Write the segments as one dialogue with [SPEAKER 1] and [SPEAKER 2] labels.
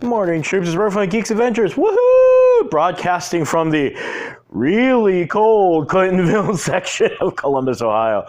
[SPEAKER 1] Morning, troops. It's Road Geeks Adventures. Woohoo! Broadcasting from the really cold Clintonville section of Columbus, Ohio.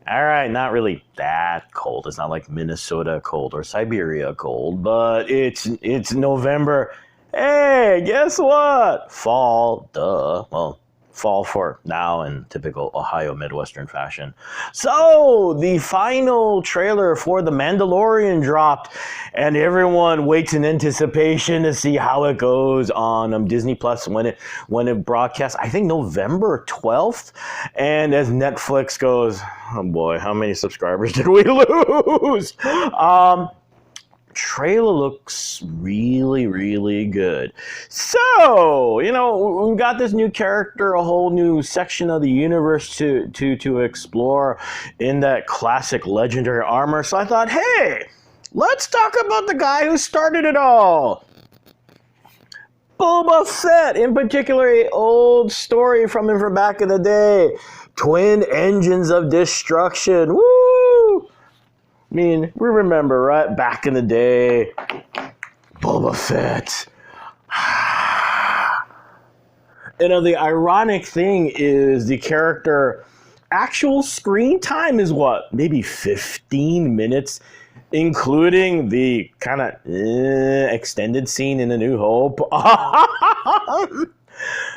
[SPEAKER 1] All right, not really that cold. It's not like Minnesota cold or Siberia cold, but it's November. Hey, guess what? Fall, duh. Well, fall for now in typical Ohio Midwestern fashion. So, the final trailer for The Mandalorian dropped, and everyone waits in anticipation to see how it goes on Disney Plus when it broadcasts, I think November 12th. And as Netflix goes, oh boy, how many subscribers did we lose? Trailer looks really, really good. So, we've got this new character, a whole new section of the universe to explore in that classic legendary armor. So I thought, hey, let's talk about the guy who started it all. Boba Fett, in particular, an old story from him from back in the day. Twin Engines of Destruction. Woo! I mean, we remember, right? Back in the day, Boba Fett. The ironic thing is the character actual screen time is what? Maybe 15 minutes, including the kind of extended scene in A New Hope.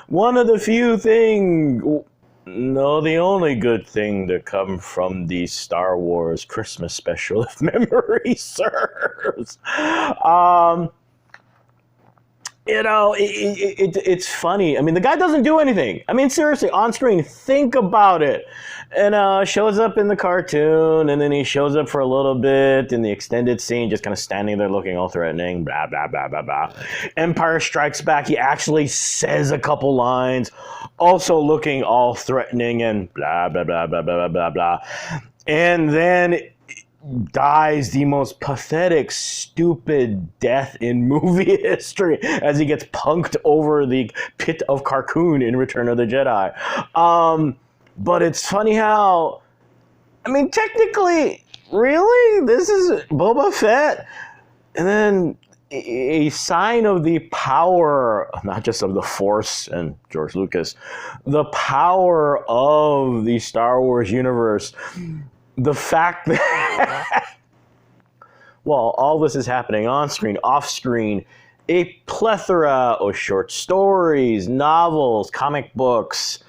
[SPEAKER 1] One of the few things... No, the only good thing to come from the Star Wars Christmas special, if memory serves. It's funny. I mean, the guy doesn't do anything. I mean, seriously, on screen, think about it. And shows up in the cartoon, and then he shows up for a little bit in the extended scene, just kind of standing there looking all threatening, blah, blah, blah, blah, blah. Empire Strikes Back, he actually says a couple lines, also looking all threatening and blah, blah, blah, blah, blah, blah, blah. And then dies the most pathetic, stupid death in movie history as he gets punked over the pit of Carkoon in Return of the Jedi. But it's funny how, I mean, technically, really? This is Boba Fett? And then a sign of the power, not just of the Force and George Lucas, the power of the Star Wars universe. The fact that, well, all this is happening on screen, off screen, a plethora of short stories, novels, comic books,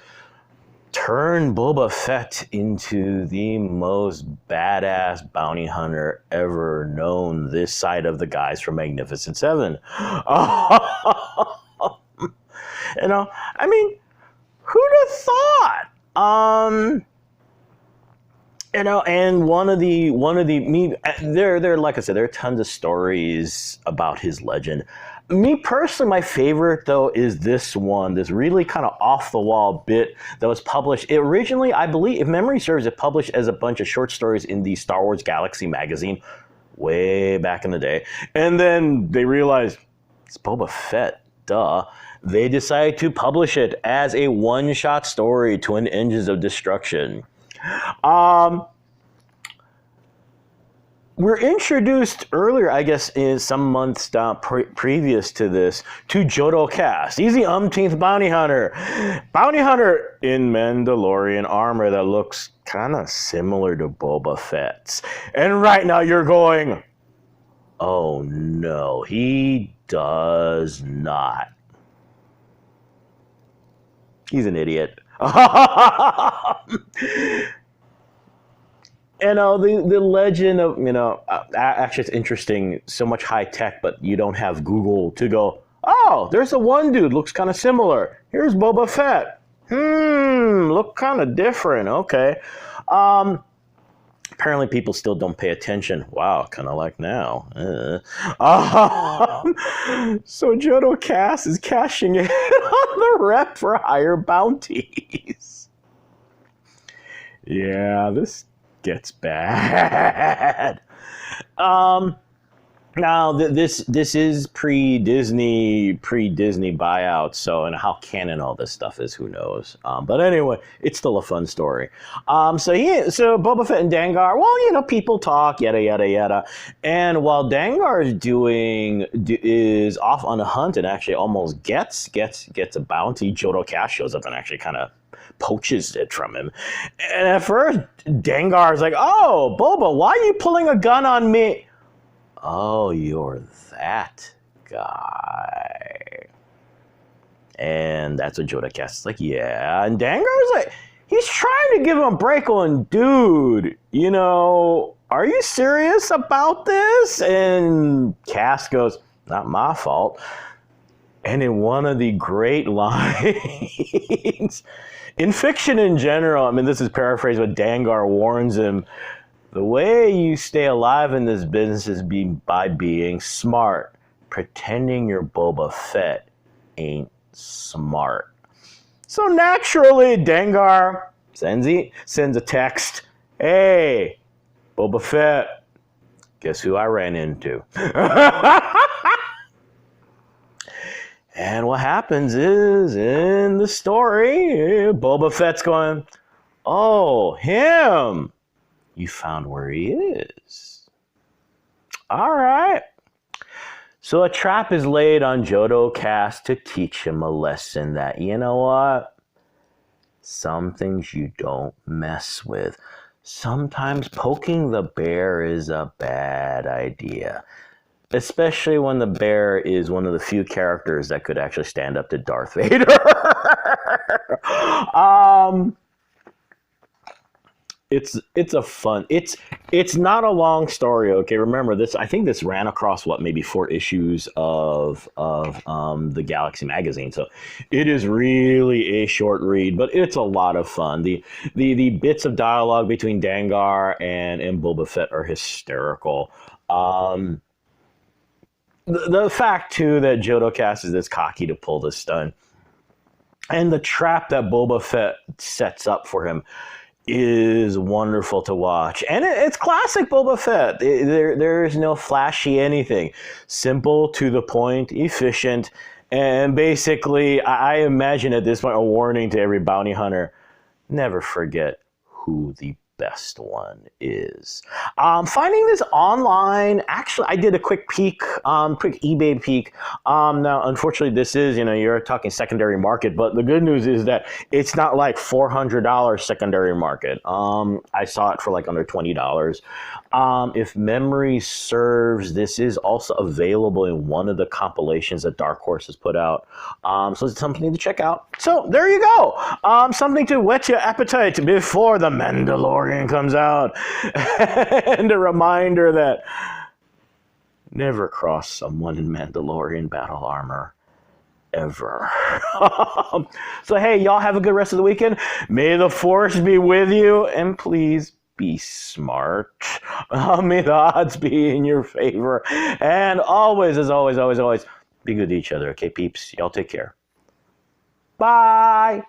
[SPEAKER 1] turn Boba Fett into the most badass bounty hunter ever known this side of the guys from Magnificent Seven. I mean, who'd have thought? And one of the there like I said, there are tons of stories about his legend. Me personally, my favorite though is this one, this really kind of off the wall bit that was published. It originally, I believe, if memory serves, it published as a bunch of short stories in the Star Wars Galaxy magazine way back in the day. And then they realized it's Boba Fett, duh. They decided to publish it as a one-shot story, Twin Engines of Destruction. We're introduced earlier, I guess, in some months previous to this, to Jodo Kast. He's the umpteenth bounty hunter. Bounty hunter in Mandalorian armor that looks kind of similar to Boba Fett's. And right now you're going, oh no, he does not. He's an idiot. The legend of, actually it's interesting, so much high tech, but you don't have Google to go, oh, there's the one dude, looks kind of similar. Here's Boba Fett. Look kind of different. Okay. Apparently people still don't pay attention. Wow, kind of like now. So Jodo Kast is cashing in on the rep for higher bounties. Yeah, this gets bad. Now, this is pre-Disney buyout, so and how canon all this stuff is, who knows? But anyway, it's still a fun story. So Boba Fett and Dangar, well, people talk, yada yada yada, and while Dangar is off on a hunt and actually almost gets a bounty, Jodo Cash shows up and actually kind of poaches it from him. And at first, Dangar's like, "Oh, Boba, why are you pulling a gun on me?" "Oh, you're that guy." And that's what Joda Cass is like, "Yeah." And Dangar's like, he's trying to give him a break on, "Dude, are you serious about this?" And Cass goes, "Not my fault." And in one of the great lines, in fiction in general, I mean, this is paraphrased, but Dangar warns him, "The way you stay alive in this business is by being smart. Pretending you're Boba Fett ain't smart." So naturally, Dangar sends a text, "Hey, Boba Fett, guess who I ran into?" And what happens is, in the story, Boba Fett's going, "Oh, him. You found where he is. All right." So a trap is laid on Jodo Cass to teach him a lesson that, you know what? Some things you don't mess with. Sometimes poking the bear is a bad idea. Especially when the bear is one of the few characters that could actually stand up to Darth Vader. It's a fun. It's not a long story. Okay, remember this. I think this ran across maybe 4 issues of the Galaxy magazine. So it is really a short read, but it's a lot of fun. The bits of dialogue between Dangar and Boba Fett are hysterical. The fact too that Jodo Cass is this cocky to pull this stunt, and the trap that Boba Fett sets up for him is wonderful to watch. And it's classic Boba Fett. There is no flashy anything. Simple, to the point, efficient, and basically, I imagine at this point a warning to every bounty hunter: never forget who the best one is. Finding this online, actually, I did a quick peek, quick eBay peek. Now, unfortunately, this is, you're talking secondary market, but the good news is that it's not like $400 secondary market. I saw it for like under $20. If memory serves, this is also available in one of the compilations that Dark Horse has put out. So it's something to check out. So there you go. Something to whet your appetite before The Mandalorian comes out. And a reminder that never cross someone in Mandalorian battle armor. Ever. So hey, y'all have a good rest of the weekend. May the Force be with you, and please be smart. May the odds be in your favor. And always, as always, be good to each other. Okay, peeps? Y'all take care. Bye.